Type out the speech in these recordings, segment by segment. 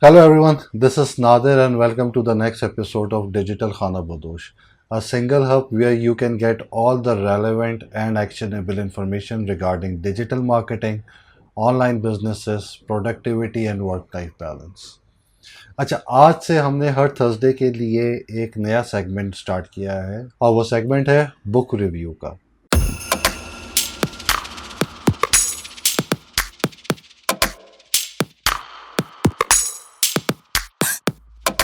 Hello everyone, this is Nadir and welcome to the next episode of Digital Khana Badosh, a single hub where you can get all the relevant and actionable information regarding digital marketing, online businesses, productivity and work-life balance. अच्छा, आज से हमने हर Thursday के लिए एक नया segment start किया है और वो सेगमेंट है बुक रिव्यू का।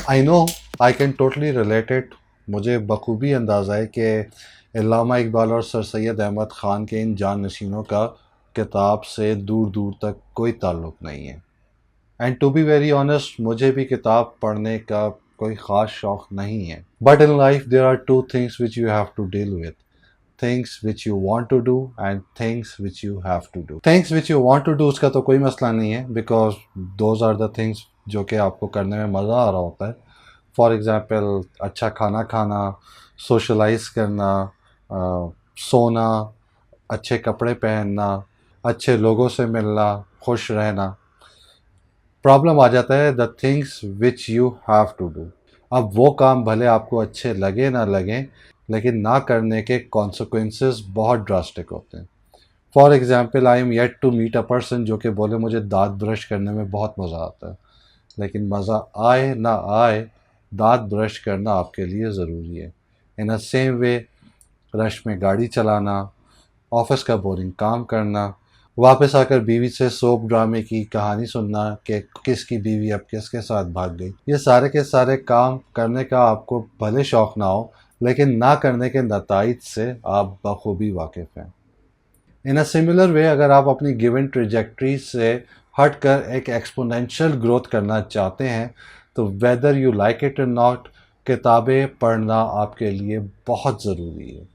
I know I can totally related. मुझे बखूबी अंदाज़ा है कि अल्लामा इकबाल और सर सैयद अहमद ख़ान के इन जाननशीनों का किताब से दूर दूर तक कोई ताल्लुक़ नहीं है। And to be very honest, मुझे भी किताब पढ़ने का कोई ख़ास शौक़ नहीं है। But in life there are two things which you have to deal with, things which you want to do and things which you have to do. Things which you want to do उसका तो कोई मसला नहीं है, because those are the things जो कि आपको करने में मज़ा आ रहा होता है। फॉर एग्ज़ाम्पल, अच्छा खाना खाना, सोशलाइज करना, सोना, अच्छे कपड़े पहनना, अच्छे लोगों से मिलना, खुश रहना। प्रॉब्लम आ जाता है the things which you have to do. अब वो काम भले आपको अच्छे लगे ना लगें, लेकिन ना करने के कॉन्सिक्वेंसेस बहुत ड्रास्टिक होते हैं। For example, I am yet to meet a person जो कि बोले मुझे दांत ब्रश करने में बहुत मज़ा आता है, लेकिन मज़ा आए ना आए, दांत ब्रश करना आपके लिए ज़रूरी है। इन अ सेम वे, रश में गाड़ी चलाना, ऑफिस का बोरिंग काम करना, वापस आकर बीवी से सोप ड्रामे की कहानी सुनना कि किसकी बीवी अब किसके साथ भाग गई, ये सारे के सारे काम करने का आपको भले शौक़ ना हो, लेकिन ना करने के नताइज से आप बखूबी वाकिफ़ हैं। इन अ सिमिलर वे, अगर आप अपनी गिवन ट्रेजेक्ट्री से हट कर एक एक्सपोनेंशियल ग्रोथ करना चाहते हैं तो वेदर यू लाइक इट और नॉट, किताबें पढ़ना आपके लिए बहुत ज़रूरी है।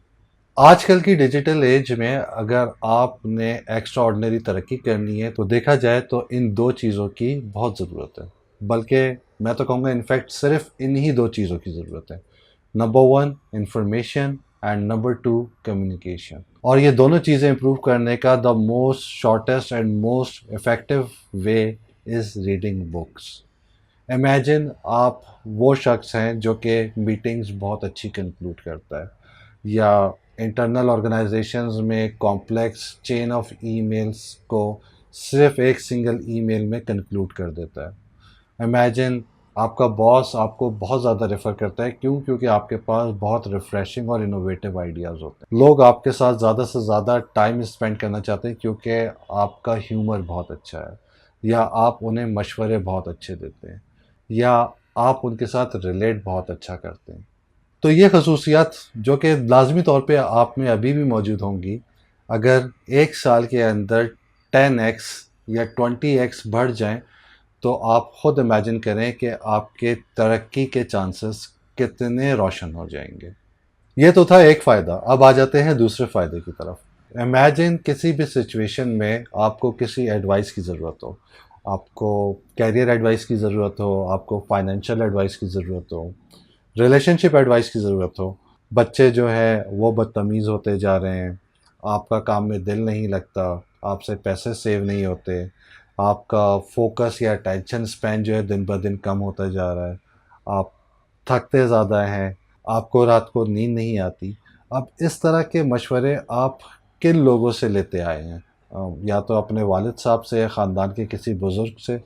आजकल की डिजिटल एज में अगर आपने एक्स्ट्रा ऑर्डिनरी तरक्की करनी है तो देखा जाए तो इन दो चीज़ों की बहुत ज़रूरत है, बल्कि मैं तो कहूँगा इनफैक्ट सिर्फ इन्हीं दो चीज़ों की ज़रूरत है। Number one, information and number two, communication. और ये दोनों चीज़ें इंप्रूव करने का the most shortest and most effective way is reading books. Imagine आप वो शख्स हैं जो कि मीटिंग्स बहुत अच्छी कंक्लूड करता है, या इंटरनल ऑर्गेनाइजेशंस में कॉम्प्लेक्स चेन ऑफ ईमेल्स को सिर्फ एक सिंगल ईमेल में कंक्लूड कर देता है। इमेजिन आपका बॉस आपको बहुत ज़्यादा रेफ़र करता है, क्योंकि आपके पास बहुत रिफ़्रेशिंग और इनोवेटिव आइडियाज़ होते हैं। लोग आपके साथ ज़्यादा से ज़्यादा टाइम स्पेंड करना चाहते हैं क्योंकि आपका ह्यूमर बहुत अच्छा है, या आप उन्हें मशवरे बहुत अच्छे देते हैं, या आप उनके साथ रिलेट बहुत अच्छा करते हैं। तो ये खसूसियात जो कि लाजमी तौर पे आप में अभी भी मौजूद होंगी, अगर एक साल के अंदर 10x या 20x बढ़ जाएं तो आप ख़ुद इमेजिन करें कि आपके तरक्की के चांसेस कितने रोशन हो जाएंगे। ये तो था एक फ़ायदा। अब आ जाते हैं दूसरे फ़ायदे की तरफ। इमेजिन किसी भी सिचुएशन में आपको किसी एडवाइस की ज़रूरत हो, आपको कैरियर एडवाइस की ज़रूरत हो, आपको फाइनेंशियल एडवाइस की ज़रूरत हो, रिलेशनशिप एडवाइस की ज़रूरत हो। बच्चे जो है वो बदतमीज़ होते जा रहे हैं, आपका काम में दिल नहीं लगता, आपसे पैसे सेव नहीं होते, आपका फोकस या अटेंशन स्पैन जो है दिन ब दिन कम होता जा रहा है, आप थकते ज़्यादा हैं, आपको रात को नींद नहीं आती। अब इस तरह के मशवरे आप किन लोगों से लेते आए हैं? या तो अपने वालिद साहब से, या ख़ानदान के किसी बुज़ुर्ग से,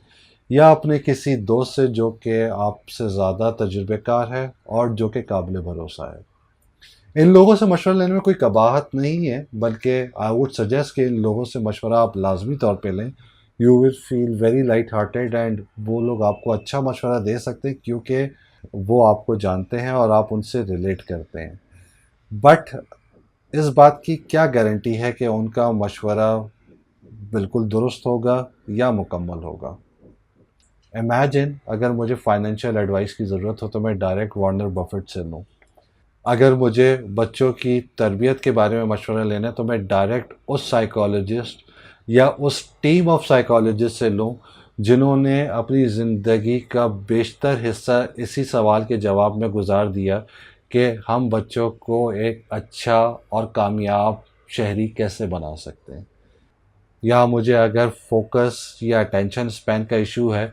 या अपने किसी दोस्त से जो कि आपसे ज़्यादा तजुर्बेकार है और जो कि काबिल भरोसा है। इन लोगों से मशवरा लेने में कोई कबाहत नहीं है, बल्कि आई वुड सजेस्ट कि इन लोगों से मशवरा आप लाजमी तौर पे लें। You will feel very light hearted and वो लोग आपको अच्छा मशवरा दे सकते हैं क्योंकि वो आपको जानते हैं और आप उनसे रिलेट करते हैं। बट इस बात की क्या गारंटी है कि उनका मशवरा बिल्कुल दुरुस्त होगा या मुकम्मल होगा? इमेजिन अगर मुझे फाइनेंशियल एडवाइस की ज़रूरत हो तो मैं डायरेक्ट वार्नर बफेट से लूँ। अगर मुझे बच्चों की तरबियत के बारे में मशवरा लेना है तो मैं डायरेक्ट उस साइकोलॉजिस्ट या उस टीम ऑफ साइकोलॉजिस्ट से लूँ जिन्होंने अपनी ज़िंदगी का बेशतर हिस्सा इसी सवाल के जवाब में गुजार दिया कि हम बच्चों को एक अच्छा और कामयाब शहरी कैसे बना सकते हैं। या मुझे अगर फोकस या अटेंशन स्पैन का इशू है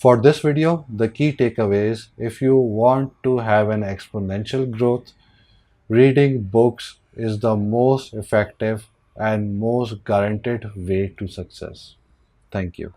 For this video, the key takeaways: if you want to have an exponential growth, reading books is the most effective and most guaranteed way to success. Thank you.